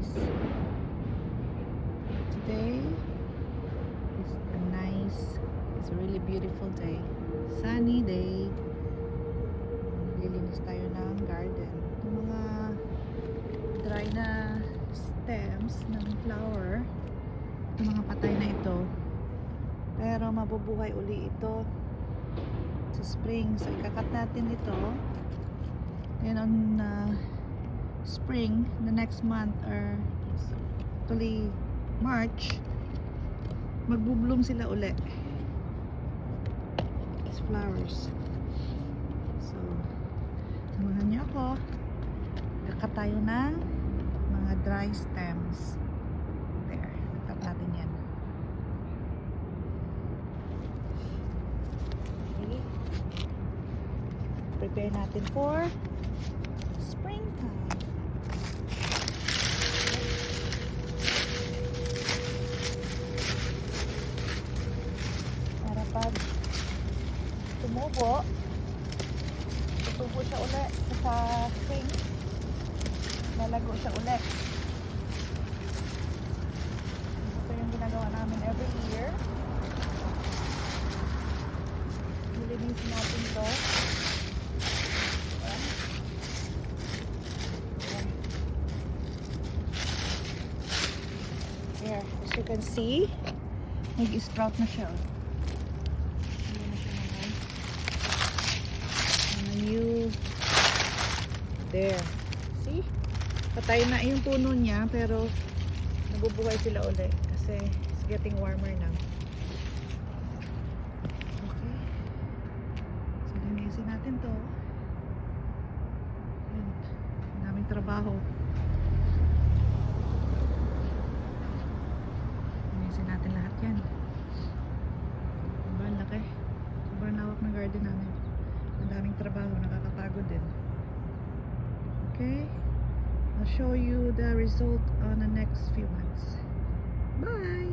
guys. Today is it's a really beautiful day. Sunny day. Lilinis tayo ng garden. Yung mga dry na stems ng flower, yung mga patay na ito. Pero mabubuhay uli ito sa spring. So ikakat natin ito. And on spring, the next month, or actually March, magbubloom sila uli. These flowers. So samahan niyo ako. Kakat tayo ng mga dry stems. There, kakat natin yan. Okay. Prepare natin for springtime. Para pag tumubo, tutubo siya ulit sa spring, lalago siya ulit. Ito yung ginagawa namin every year. Nilinisin natin ito. Here, as you can see, nag-sprout na siya. Ayan na siya naman. New. There. See? Patay na yung puno niya, pero nabubuhay sila ulit kasi it's getting warmer now. Okay. So, linisin natin to. Ayan. Ang daming trabaho. Linisin natin lahat yan. Sobrang laki. Sobrang lawak ng garden namin. Ang daming trabaho. Nakakapagod din. Okay? I'll show you the result on the next few months. Bye!